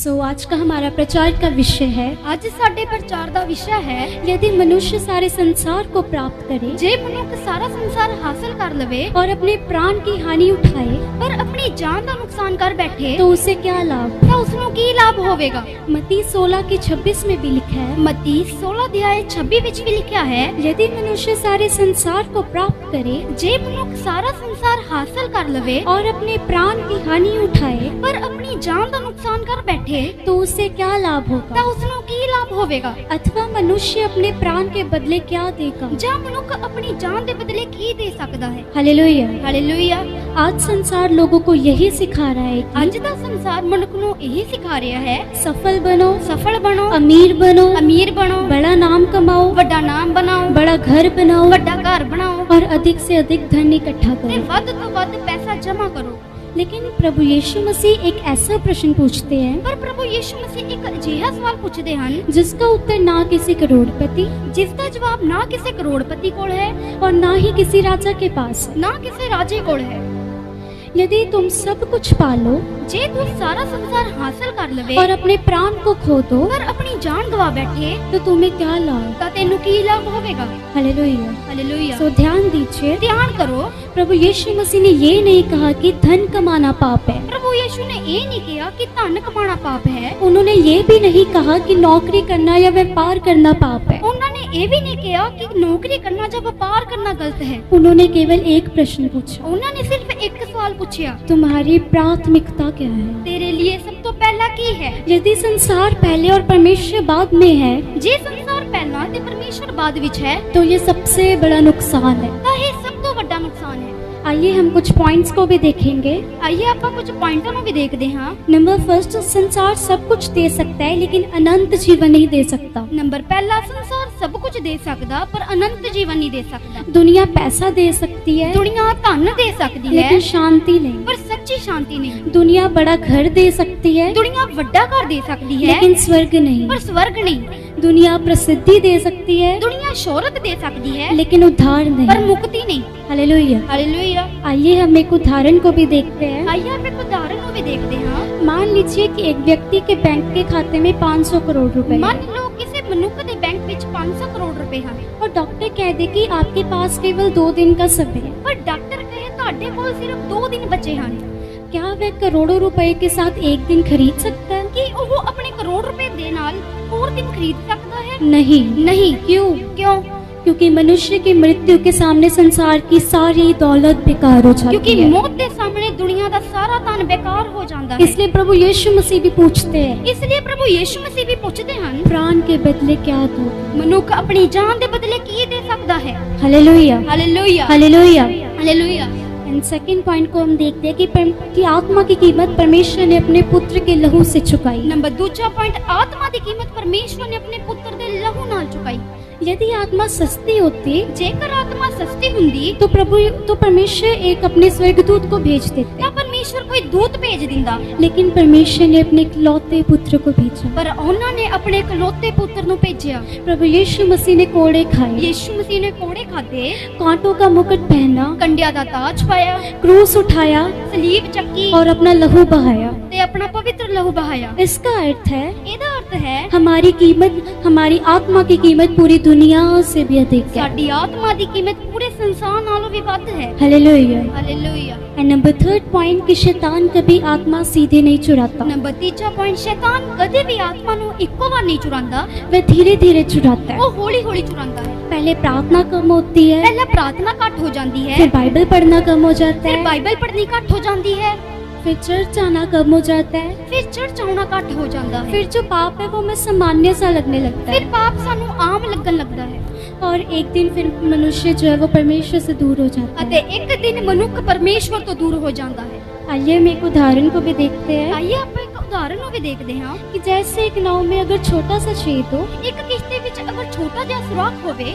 आज का हमारा प्रचार का विषय है, ਅੱਜ ਸਾਡੇ ਪ੍ਰਚਾਰ ਦਾ ਵਿਸ਼ਾ ਹੈ यदि मनुष्य सारे संसार को प्राप्त करे ਜੇ ਮਨੁੱਖ ਸਾਰਾ ਸੰਸਾਰ ਹਾਸਲ ਕਰ ਲਵੇ और अपने प्राण की हानि उठाए ਪਰ ਆਪਣੀ ਜਾਨ ਦਾ ਨੁਕਸਾਨ ਕਰ ਬੈਠੇ तो उसे क्या लाभ। ਤਾਂ ਉਸ ਨੂੰ ਕੀ ਲਾਭ ਹੋਵੇਗਾ। मत्ती 16 की 26 में भी लिखा है, ਮੱਤੀ 16 ਅਧਿਆਇ 26 ਵਿੱਚ ਵੀ ਲਿਖਿਆ ਹੈ यदि मनुष्य सारे संसार को प्राप्त करे ਜੇ ਮਨੁੱਖ ਸਾਰਾ ਸੰਸਾਰ ਹਾਸਲ ਕਰ ਲਵੇ और अपने प्राण की हानि उठाए ਪਰ ਆਪਣੀ ਜਾਨ ਦਾ ਨੁਕਸਾਨ ਕਰ ਬੈਠੇ तो उसे क्या लाभ होगा। ਤਾਂ ਉਸ ਨੂੰ ਕੀ ਲਾਭ ਹੋਵੇਗਾ। अथवा मनुष्य अपने प्राण के बदले क्या देगा। ਜਾਂ ਮਨੁੱਖ ਆਪਣੀ ਜਾਨ ਦੇ ਬਦਲੇ ਕੀ ਦੇ ਸਕਦਾ ਹੈ। हालेलुया। ਹਾਲੇਲੂਇਆ। आज संसार लोगों को यही सिखा रहा है कि ਅੱਜ ਦਾ ਸੰਸਾਰ ਮਨੁੱਖ ਨੂੰ ਇਹੀ ਸਿਖਾ ਰਿਹਾ ਹੈ सफल बनो, ਸਫਲ ਬਣੋ, अमीर बनो, ਅਮੀਰ ਬਣੋ, बड़ा नाम कमाओ, ਵੱਡਾ ਨਾਮ ਬਣਾਓ, बड़ा घर बनाओ ਵੱਡਾ ਘਰ ਬਣਾਓ और अधिक से अधिक धन इकट्ठा ਤੇ करो। ਵੱਧ ਤੋਂ ਵੱਧ ਪੈਸਾ ਜਮ੍ਹਾਂ ਕਰੋ। लेकिन प्रभु यीशु मसीह एक ऐसा प्रश्न पूछते हैं ਪਰ ਪ੍ਰਭੂ ਯਿਸੂ ਮਸੀਹ ਇੱਕ ਅਜਿਹਾ ਸਵਾਲ ਪੁੱਛਦੇ ਹਨ जिसका उत्तर ना किसी करोड़पति ਜਿਸ ਦਾ ਜਵਾਬ ਨਾ ਕਿਸੇ ਕਰੋੜਪਤੀ ਕੋਲ ਹੈ और ना ही किसी राजा के पास। ਨਾ ਕਿਸੇ ਰਾਜੇ ਕੋਲ ਹੈ। यदि तुम सब कुछ पालो ਜੇ ਤੂੰ ਸਾਰਾ ਸੰਸਾਰ ਹਾਸਲ ਕਰ ਲਵੇ और अपने प्राण को खो दो ਪਰ ਆਪਣੀ ਜਾਨ ਗਵਾ ਬੈਠੇ तो तुम्हें क्या लाभ। ਤਾਂ ਤੈਨੂੰ ਕੀ ਲਾਭ ਹੋਵੇਗਾ। हालेलुया। ਹਾਲੇਲੂਇਆ। सो ध्यान दीजिए, ਧਿਆਨ ਕਰੋ प्रभु यीशु मसीह ने ये नहीं कहा कि धन कमाना पाप है। ਪ੍ਰਭੂ ਯਿਸੂ ਨੇ ਇਹ ਨਹੀਂ ਕਿਹਾ ਕਿ ਧਨ ਕਮਾਉਣਾ ਪਾਪ ਹੈ। उन्होंने ये भी नहीं कहा कि नौकरी करना या व्यापार करना पाप है। ਉਹਨਾਂ ਨੇ ਇਹ ਵੀ ਨਹੀਂ ਕਿਹਾ ਕਿ ਨੌਕਰੀ ਕਰਨਾ ਜਾਂ ਵਪਾਰ ਕਰਨਾ ਗਲਤ ਹੈ। उन्होंने केवल एक प्रश्न पूछा, ਉਹਨਾਂ ਨੇ ਸਿਰਫ ਇੱਕ ਸਵਾਲ ਪੁੱਛਿਆ तुम्हारी प्राथमिकता क्या है। ਤੇਰੇ ਲਈ ਸਭ ਤੋਂ ਪਹਿਲਾਂ ਕੀ ਹੈ। यदि संसार पहले और परमेश्वर बाद में है ਜੇ ਸੰਸਾਰ ਪਹਿਲਾਂ ਤੇ ਪਰਮੇਸ਼ਰ ਬਾਅਦ ਵਿੱਚ ਹੈ तो ये सबसे बड़ा नुकसान है। ਤਾਂ ਇਹ ਸਭ ਤੋਂ ਵੱਡਾ ਨੁਕਸਾਨ ਹੈ। आइए हम कुछ पॉइंट्स को भी देखेंगे। ਆइए ਆਪਾਂ ਕੁਝ ਪੁਆਇੰਟਾਂ ਨੂੰ ਵੀ ਦੇਖਦੇ ਹਾਂ। नंबर फर्स्ट, संसार सब कुछ दे सकता है लेकिन अनंत जीवन नहीं दे सकता। ਨੰਬਰ ਪਹਿਲਾ, ਸੰਸਾਰ ਸਭ ਕੁਝ ਦੇ ਸਕਦਾ ਪਰ ਅਨੰਤ ਜੀਵਨ ਨਹੀਂ ਦੇ ਸਕਦਾ। दुनिया पैसा दे सकती है ਦੁਨੀਆ ਧਨ ਦੇ ਸਕਦੀ ਹੈ लेकिन शांति नहीं। ਪਰ ਸੱਚੀ ਸ਼ਾਂਤੀ ਨਹੀਂ। दुनिया बड़ा घर दे सकती है ਦੁਨੀਆ ਵੱਡਾ ਘਰ ਦੇ ਸਕਦੀ ਹੈ लेकिन स्वर्ग नहीं। ਪਰ ਸਵਰਗ ਨਹੀਂ। दुनिया प्रसिद्धि दे सकती है ਦੁਨੀਆ ਸ਼ੋਹਰਤ ਦੇ ਸਕਦੀ ਹੈ लेकिन उद्धार ਪਰ नहीं। ਮੁਕਤੀ ਨਹੀਂ। हालेलुया। ਹਾਲੇਲੂਇਆ। आइए हम एक उदाहरण को भी देखते हैं। ਆइए ਆਪਾਂ ਇੱਕ ਉਦਾਹਰਨ ਨੂੰ ਵੀ ਦੇਖਦੇ ਹਾਂ। मान लीजिए कि एक व्यक्ति के बैंक के खाते में 500 करोड़ रुपए हैं ਮੰਨ ਲਓ ਕਿਸੇ ਮਨੁੱਖ ਦੇ ਬੈਂਕ ਵਿੱਚ 500 ਕਰੋੜ ਰੁਪਏ ਹਨ और डॉक्टर कह दे कि आपके पास केवल 2 दिन का समय है। ਪਰ ਡਾਕਟਰ ਕਹੇ ਤੁਹਾਡੇ ਕੋਲ ਸਿਰਫ 2 ਦਿਨ ਬਚੇ ਹਨ। क्या वह करोड़ों रुपए के साथ एक दिन खरीद सकता है। ਕੀ ਉਹ ਆਪਣੇ ਕਰੋੜ ਰੁਪਏ ਦੇ ਨਾਲ ਹੋਰ ਦਿਨ ਖਰੀਦ ਸਕਦਾ ਹੈ। नहीं। ਨਹੀਂ। क्यों। ਕਿਉਂ। क्योंकि मनुष्य की मृत्यु के सामने संसार की सारी दौलत बेकार हो जाती ਕਿਉਂਕਿ है। ਮੌਤ ਦੇ ਸਾਹਮਣੇ ਦੁਨੀਆ ਦਾ ਸਾਰਾ ਧਨ ਬੇਕਾਰ ਹੋ ਜਾਂਦਾ ਹੈ। इसलिए प्रभु यीशु मसीह भी पूछते हैं, ਇਸ ਲਈ ਪ੍ਰਭੂ ਯਿਸੂ ਮਸੀਹ ਵੀ ਪੁੱਛਦੇ ਹਨ प्राण के बदले क्या दो। ਮਨੁੱਖ ਆਪਣੀ ਜਾਨ ਦੇ ਬਦਲੇ ਕੀ ਦੇ ਸਕਦਾ ਹੈ। Hallelujah. Hallelujah. Hallelujah. Hallelujah. And second point को हम देखते हैं कि आत्मा की कीमत परमेश्वर ने अपने पुत्र के लहू से चुकाई। ਨੰਬਰ ਦੂਜਾ ਪੁਆਇੰਟ, ਆਤਮਾ ਦੀ ਕੀਮਤ ਪਰਮੇਸ਼ਵਰ ਨੇ ਆਪਣੇ ਪੁੱਤਰ ਦੇ ਲਹੂ ਨਾਲ ਚੁਕਾਈ। यदि आत्मा सस्ती होती ਜੇਕਰ ਆਤਮਾ ਸਸਤੀ ਹੁੰਦੀ तो परमेश्वर एक अपने स्वर्गदूत को भेज देते, ਤਾਂ ਪਰਮੇਸ਼ਵਰ ਕੋਈ ਦੂਤ ਭੇਜ ਦਿੰਦਾ। लेकिन परमेश्वर ने अपने इकलौते पुत्र को भेजा। ਪਰ ਉਹਨਾਂ ਨੇ ਆਪਣੇ ਇਕਲੌਤੇ ਪੁੱਤਰ ਨੂੰ ਭੇਜਿਆ। प्रभु यीशु मसीह ने कोड़े खाए, ਯਿਸੂ ਮਸੀਹ ਨੇ ਕੋੜੇ ਖਾਦੇ, कांटों का मुकुट पहना, ਕੰਡਿਆਂ ਦਾ ਤਾਜ ਪਾਇਆ, क्रूस उठाया ਸਲੀਬ ਚੱਕੀ और अपना लहू बहाया। ਤੇ ਆਪਣਾ ਪਵਿੱਤਰ ਲਹੂ ਬਹਾਇਆ। इसका अर्थ है ਇਹਦਾ ਅਰਥ ਹੈ हमारी कीमत, हमारी आत्मा की कीमत पूरी दुनिया से भी अधिक है। ਸਾਡੀ ਆਤਮਾ ਦੀ ਕੀਮਤ ਪੂਰੇ ਸੰਸਾਰ ਨਾਲੋਂ ਵੀ ਵੱਧ ਹੈ। Hallelujah. Hallelujah. And number third point कि शैतान कभी आत्मा सीधे नहीं चुराता, ਨੰਬਰ ਤੀਜਾ ਪੁਆਇੰਟ, ਸ਼ੈਤਾਨ ਕਦੇ ਵੀ ਆਤਮਾ ਨੂੰ ਇੱਕੋ ਵਾਰ ਨਹੀਂ ਚੁਰਾਂਦਾ, वह धीरे धीरे चुराता है। ਉਹ ਹੌਲੀ ਹੌਲੀ ਚੁਰਾਂਦਾ ਹੈ। पहले प्रार्थना कम होती है, ਪਹਿਲਾਂ ਪ੍ਰਾਰਥਨਾ ਘੱਟ ਹੋ ਜਾਂਦੀ ਹੈ, फिर बाइबल पढ़ना कम हो जाता ਫਿਰ है, ਬਾਈਬਲ ਪੜ੍ਹਨੀ ਘੱਟ ਹੋ ਜਾਂਦੀ ਹੈ, फिर चर्च आना कम हो जाता है, ਫਿਰ ਚਰਚ ਆਉਣਾ ਘੱਟ ਹੋ ਜਾਂਦਾ ਹੈ, फिर जो पाप है वो हमें सामान्य सा लगने लगता ਫਿਰ है ਪਾਪ ਸਾਨੂੰ ਆਮ ਲੱਗਣ ਲੱਗਦਾ ਹੈ। और एक दिन फिर मनुष्य जो है वो परमेश्वर से दूर हो जाता है। ਅਤੇ ਇੱਕ ਦਿਨ ਮਨੁੱਖ ਪਰਮੇਸ਼ਵਰ ਤੋਂ ਦੂਰ ਹੋ ਜਾਂਦਾ ਹੈ। आइए हम एक उदाहरण को भी देखते हैं ਆਈਏ ਆਪਾਂ ਇੱਕ ਉਦਾਹਰਨ ਨੂੰ ਵੀ ਦੇਖਦੇ ਹਾਂ। कि जैसे एक नाव में अगर छोटा सा छेद हो ਇੱਕ ਕਿਸ਼ਤੀ ਵਿੱਚ ਅਗਰ ਛੋਟਾ ਜਿਹਾ ਸੁਰਾਖ ਹੋਵੇ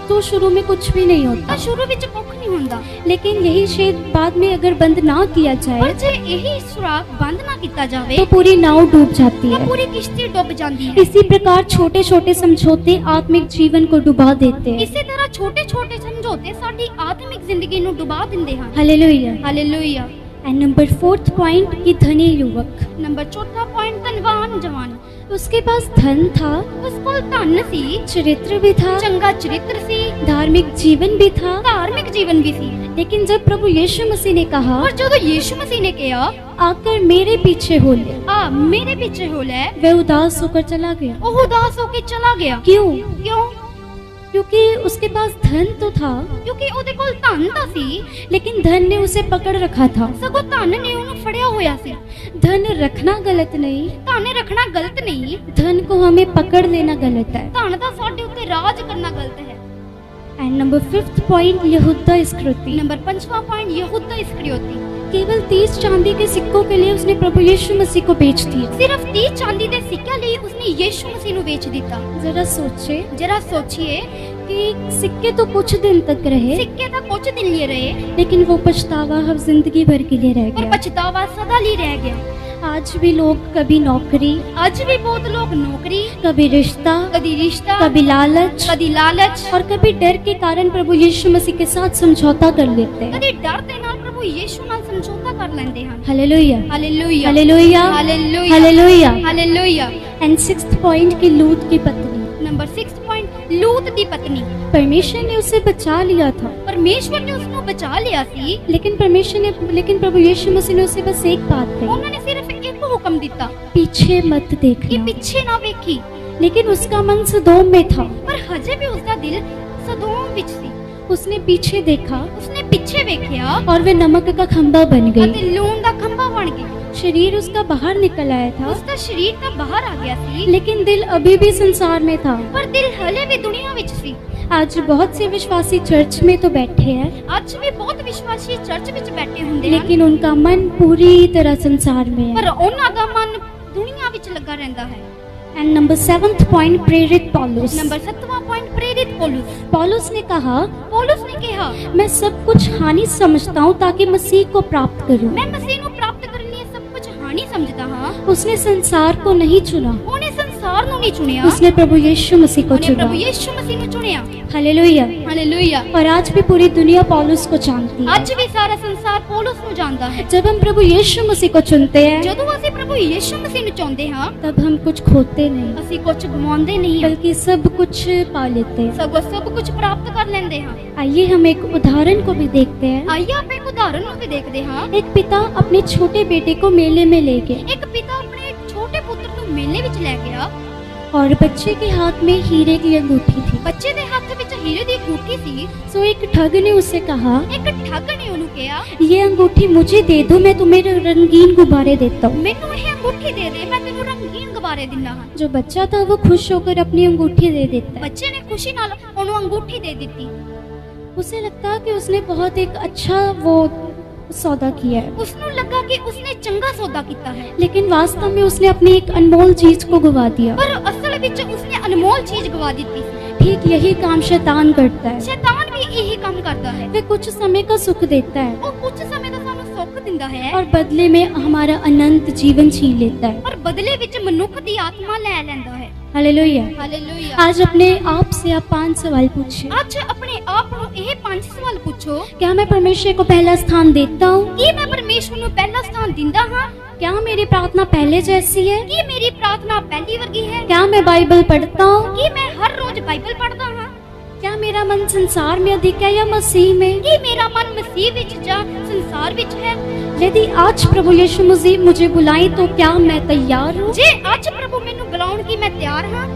तो शुरू में कुछ भी नहीं ਤਾਂ होता, ਸ਼ੁਰੂ ਵਿੱਚ ਕੁੱਖ ਨਹੀਂ ਹੁੰਦਾ, लेकिन यही छेद बाद में अगर बंद ना किया ਪਰ जाए ਜੇ ਇਹੀ ਸੁਰਾਖ ਬੰਦ ਨਾ ਕੀਤਾ ਜਾਵੇ तो पूरी नाव डूब जाती ਤਾਂ है। ਪੂਰੀ ਕਿਸ਼ਤੀ ਡੁੱਬ ਜਾਂਦੀ ਹੈ। इसी प्रकार छोटे छोटे समझौते आत्मिक जीवन को डुबा देते हैं। ਇਸੇ ਤਰ੍ਹਾਂ ਛੋਟੇ ਛੋਟੇ ਸਮਝੌਤੇ ਸਾਡੀ ਆਤਮਿਕ ਜ਼ਿੰਦਗੀ ਨੂੰ ਡੁਬਾ ਦਿੰਦੇ ਹਨ। Hallelujah. Hallelujah. And number 4th point कि धनी युवक, नंबर चौथा पॉइंट धनवान जवान। उसके पास धन था, उस कोल धन सी, चरित्र भी था, चंगा चरित्र सी, धार्मिक जीवन भी था। धार्मिक जीवन भी सी। लेकिन जब प्रभु यीशु मसीह ने कहा, और जो यीशु मसीह ने कहा आकर मेरे पीछे हो ले, आ मेरे पीछे हो ले, वह उदास होकर चला गया। वो उदास होके चला गया। क्यों? क्यों? क्योंकि उसके पास धन तो था, क्योंकि ਉਹਦੇ ਕੋਲ ਧਨ ਤਾਂ ਸੀ, लेकिन धन ने उसे पकड़ रखा था। ਸਗੋਂ ਧਨ ਨੇ ਉਹਨੂੰ ਫੜਿਆ ਹੋਇਆ ਸੀ। धन रखना गलत नहीं, ਧਨ ਰੱਖਣਾ ਗਲਤ ਨਹੀਂ, धन को हमें पकड़ लेना गलत है। ਧਨ ਦਾ ਸਾਡੇ ਉੱਤੇ ਰਾਜ ਕਰਨਾ ਗਲਤ ਹੈ। एंड नंबर 5th पॉइंट यहूदा इस्करियोती। नंबर 5वां पॉइंट यहूदा इस्करियोती। केवल 30 चांदी के सिक्कों के लिए उसने प्रभु यीशु मसीह को बेच दिया। सिर्फ 30 चांदी ਦੇ ਸਿੱਕਿਆਂ ਲਈ ਉਸਨੇ ਯੀਸ਼ੂ ਮਸੀਹ ਨੂੰ ਵੇਚ ਦਿੱਤਾ। जरा सोचे, जरा सोचिए कि सिक्के तो कुछ दिन तक रहे, सिक्के तो कुछ दिन लिए रहे, लेकिन वो पछतावा हर जिंदगी भर के लिए रह पर गया। पछतावा सदा लिए रह गया। आज भी लोग कभी नौकरी, आज भी बहुत लोग नौकरी, कभी रिश्ता, कभी लालच और कभी डर के कारण प्रभु यीशु मसीह के साथ समझौता कर लेते हैं। कभी डर ਦੇ ਨਾਲ ਪ੍ਰਭੂ ਯੀਸ਼ੂ ਨਾਲ ਸਮਝੌਤਾ ਕਰ ਲੈਂਦੇ ਹਨ। Hallelujah, hallelujah, hallelujah, hallelujah, hallelujah. Hallelujah. And 6th point की लूत की पत्नी। नंबर 6 पॉइंट लूत ਦੀ ਪਤਨੀ। परमेश्वर ने उसे बचा लिया था, परमेश्वर ने उसको बचा लिया सी, लेकिन प्रभु यीशु मसीह ने उसे बस एक बात कही, उन्होंने सिर्फ एक हुक्म दिता, पीछे मत कि देखना। पीछे ना देखी। लेकिन उसका मन सदोम में था, पर हजे भी उसका दिल सदोम विच सी। उसने पीछे देखा उसने पीछे देखा और वे नमक का खंभा बन ਅਤੇ गई। ਲੂਣ ਦਾ ਖੰਭਾ ਬਣ ਗਿਆ। शरीर उसका बाहर निकल आया था, उसका शरीर ਤਾਂ ਬਾਹਰ ਆ ਗਿਆ ਸੀ, लेकिन दिल अभी भी संसार में था। पर दिल हले भी दुनिया ਵਿੱਚ ਸੀ। आज बहुत से विश्वासी चर्च में तो बैठे हैं, ਅੱਜ ਵੀ ਬਹੁਤ ਵਿਸ਼ਵਾਸੀ ਚਰਚ ਵਿੱਚ ਬੈਠੇ ਹੁੰਦੇ ਹਨ, लेकिन उनका मन पूरी तरह संसार में है। ਪਰ ਉਹਨਾਂ ਦਾ ਮਨ ਦੁਨੀਆ ਵਿੱਚ ਲੱਗਾ ਰਹਿੰਦਾ ਹੈ। एंड नंबर 7th पॉइंट प्रेरित पौलुस। नंबर 7वां पॉइंट प्रेरित पौलुस। पौलुस ने कहा, पौलुस ने कहा, मैं सब कुछ हानि समझता हूँ ताकि मसीह को प्राप्त करूँ। मैं मसीह ਨੂੰ ਪ੍ਰਾਪਤ ਕਰਨ ਲਈ ਸਭ ਕੁਝ ਹਾਨੀ ਸਮਝਦਾ ਹਾਂ। उसने संसार को नहीं चुना, ਉਹਨੇ ਸੰਸਾਰ ਨੂੰ ਨਹੀਂ ਚੁਣਿਆ, उसने प्रभु यीशु मसीह को ਉਹਨੇ चुना। ਪ੍ਰਭੂ ਯੀਸ਼ੂ ਮਸੀਹ ਨੂੰ ਚੁਣਿਆ। हालेलुया। हालेलुया। और आज भी पूरी दुनिया पौलुस को जानती है। ਅੱਜ ਵੀ ਸਾਰਾ ਸੰਸਾਰ ਪੌਲੁਸ ਨੂੰ ਜਾਣਦਾ ਹੈ। जब हम प्रभु यीशु मसीह को चुनते हैं, ਜਦੋਂ ਅਸੀਂ ਪ੍ਰਭੂ ਯੀਸ਼ੂ ਮਸੀਹ ਨੂੰ ਚਾਹੁੰਦੇ ਹਾਂ, तब हम कुछ खोते नहीं, ਅਸੀਂ ਕੁਝ ਗਵਾਉਂਦੇ ਨਹੀਂ ਹਾਂ, बल्कि सब कुछ पा लेते हैं। ਸਗੋਂ ਸਭ ਕੁਝ ਪ੍ਰਾਪਤ ਕਰ ਲੈਂਦੇ ਹਾਂ। आइए हम एक उदाहरण को भी देखते हैं। ਆइए ਆਪਾਂ ਇੱਕ ਉਦਾਹਰਨ ਨੂੰ ਵੀ ਦੇਖਦੇ ਹਾਂ। एक पिता अपने छोटे बेटे को मेले में ले गए ਇੱਕ ਪਿਤਾ ਆਪਣੇ ਛੋਟੇ ਪੁੱਤਰ ਨੂੰ ਮੇਲੇ ਵਿੱਚ ਲੈ ਗਿਆ, और बच्चे के हाथ में हीरे की अंगूठी थी। ਬੱਚੇ ਦੇ ਹੱਥ ਵਿੱਚ ਹੀਰੇ ਦੀ ਅੰਗੂਠੀ ਸੀ। सो एक ठग ने उसे कहा, ਇੱਕ ਠੱਗ ਨੇ ਉਹਨੂੰ ਕਿਹਾ, ये अंगूठी मुझे दे दो, मैं तुम्हें रंगीन गुब्बारे देता हूँ। ਮੈਨੂੰ ਇਹ ਅੰਗੂਠੀ ਦੇ ਦੇ, ਮੈਂ ਤੈਨੂੰ ਰੰਗੀਨ ਗੁਬਾਰੇ ਦਿੰਦਾ ਹਾਂ। जो बच्चा था वो खुश होकर अपनी अंगूठी दे देता है। ਬੱਚੇ ਨੇ ਖੁਸ਼ੀ ਨਾਲ ਉਹਨੂੰ ਅੰਗੂਠੀ ਦੇ ਦਿੱਤੀ। उसे लगता कि उसने बहुत एक अच्छा वो सौदा किया है, ਉਸਨੂੰ ਲੱਗਾ ਕਿ ਉਸਨੇ ਚੰਗਾ ਸੌਦਾ ਕੀਤਾ ਹੈ, लेकिन वास्तव में उसने अपनी एक अनमोल चीज को गवा दिया। ਪਰ ਅਸਲ ਵਿੱਚ ਉਸਨੇ ਅਨਮੋਲ ਚੀਜ਼ ਗਵਾ ਦਿੱਤੀ। ठीक यही काम शैतान करता है। ਸ਼ੈਤਾਨ ਵੀ ਇਹੀ ਕੰਮ ਕਰਦਾ ਹੈ। वह कुछ समय का सुख देता है ਉਹ ਕੁਝ ਸਮੇਂ ਦਾ ਸਾਨੂੰ ਸੁੱਖ ਦਿੰਦਾ ਹੈ, और बदले में हमारा अनंत जीवन छीन लेता है। ਪਰ ਬਦਲੇ ਵਿੱਚ ਮਨੁੱਖ ਦੀ ਆਤਮਾ ਲੈ ਲੈਂਦਾ ਹੈ। हालेलुया। ਹਾਲੇਲੂਇਆ। आज अपने आप से आप 5 सवाल पूछिए। ਅੱਜ ਆਪਣੇ ਆਪ ਨੂੰ ਇਹ 5 ਸਵਾਲ ਪੁੱਛੋ, क्या मैं परमेश्वर को पहला स्थान देता हूँ? ਕੀ ਮੈਂ ਪਰਮੇਸ਼ਵਰ ਨੂੰ ਪਹਿਲਾ ਸਥਾਨ ਦਿੰਦਾ ਹਾਂ? क्या मेरी प्रार्थना पहले जैसी है? ਕੀ ਮੇਰੀ ਪ੍ਰਾਰਥਨਾ ਪਹਿਲੀ ਵਰਗੀ ਹੈ? क्या मैं बाइबल पढ़ता हूँ? ਕੀ मैं हर रोज बाइबल पढ़ता ਹਾਂ? क्या मेरा मन संसार में अधिक है या मसीह में? ਕੀ ਮੇਰਾ ਮਨ ਮਸੀਹ ਵਿੱਚ ਜਾਂ ਸੰਸਾਰ ਵਿੱਚ ਹੈ? यदि आज प्रभु यीशु मसीह मुझे बुलाए तो क्या मैं तैयार हूँ? ਜੇ ਅੱਜ ਪ੍ਰਭੂ ਮੈਨੂੰ ਬੁਲਾਉਣ ਕੀ ਮੈਂ ਤਿਆਰ ਹਾਂ?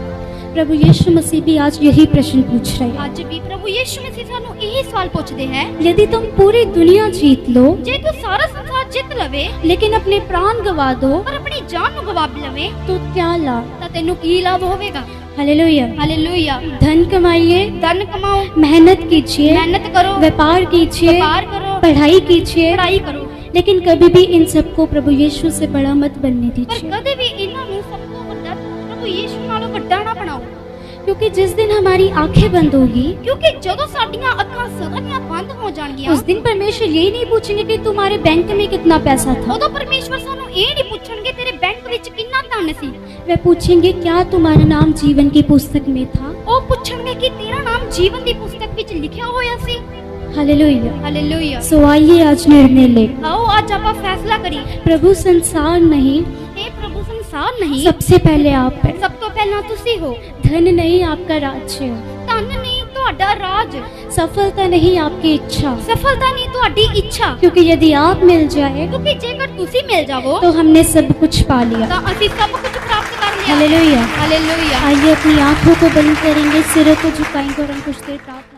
प्रभु यीशु मसीह भी आज यही प्रश्न पूछ रहे हैं। ਅੱਜ ਵੀ ਪ੍ਰਭੂ ਯੀਸ਼ੂ ਮਸੀਹ ਸਾਨੂੰ ਇਹੀ ਸਵਾਲ ਪੁੱਛਦੇ ਹੈ, यदि तुम पूरी दुनिया जीत लो ਜੇ ਤੂੰ ਸਾਰਾ ਸੰਸਾਰ ਜਿੱਤ ਲਵੇ लेकिन अपने प्राण गवा दो ਪਰ ਆਪਣੀ ਜਾਨ ਨੂੰ ਗਵਾ ਲਵੇ तो क्या लाभ? ਤਾਂ ਤੈਨੂੰ ਕੀ ਲਾਭ ਹੋਵੇਗਾ? हालेलुया। हालेलुया। धन कमाइए, धन कमाओ, मेहनत कीजिए, मेहनत करो, व्यापार कीजिए, व्यापार करो, पढ़ाई कीजिए, पढ़ाई करो, लेकिन कभी भी इन सबको प्रभु यीशु से बड़ा मत बनने पर दीजिए। कदे भी इन्हां ਨੂੰ ਸਭ ਤੋਂ ਵੱਡਾ ਪ੍ਰਭੂ ਯੀਸ਼ੂ ਨਾਲੋਂ ਵੱਡਾ ਨਾ ਬਣਾਓ। क्योंकि जिस दिन हमारी आंखें बंद होगी, ਕਿਉਂਕਿ ਜਦੋਂ ਸਾਡੀਆਂ ਅੱਖਾਂ ਸਦਾ ਦੀਆਂ ਬੰਦ ਹੋ ਜਾਣਗੀਆਂ, उस दिन परमेश्वर यही नहीं पूछेंगे कि तुम्हारे बैंक में कितना पैसा था। ਉਦੋਂ ਪਰਮੇਸ਼ਵਰ ਸਾਨੂੰ ਇਹ ਨਹੀਂ ਪੁੱਛਣਗੇ ਤੇਰੇ ਬੈਂਕ ਵਿੱਚ ਕਿੰਨਾ ਧਨ ਸੀ। वे पूछेंगे क्या तुम्हारा नाम जीवन की पुस्तक में था। ਉਹ ਪੁੱਛਣਗੇ ਕਿ ਤੇਰਾ ਨਾਮ ਜੀਵਨ ਦੀ ਪੁਸਤਕ ਵਿੱਚ ਲਿਖਿਆ ਹੋਇਆ ਸੀ। हालेलुया। हालेलुया। सो आइए आज निर्णय ले, आओ आज ਆਪਾਂ ਫੈਸਲਾ ਕਰੀਏ। प्रभु संसार नहीं, हे प्रभु संसार नहीं, सबसे पहले आप है। ਸਭ ਤੋਂ ਪਹਿਲਾਂ ਤੁਸੀਂ ਹੋ। धन नहीं आपका राज्य, ਧਨ ਨਹੀਂ ਤੁਹਾਡਾ ਰਾਜ, सफलता नहीं आपकी इच्छा, ਸਫਲਤਾ ਨਹੀਂ ਤੁਹਾਡੀ ਇੱਛਾ। क्योंकि यदि आप मिल जाए ਕਿਉਂਕਿ ਜੇਕਰ ਤੁਸੀਂ ਮਿਲ ਜਾਵੋ तो हमने सब कुछ पा लिया। ਤਾਂ ਅਸੀਂ ਸਭ ਕੁਝ ਪ੍ਰਾਪਤ ਕਰ ਲਿਆ। हालेलुया। हालेलुया। आइए अपनी आंखों को बंद करेंगे, सिरों को झुकाएंगे और हम कुछ देर प्रार्थना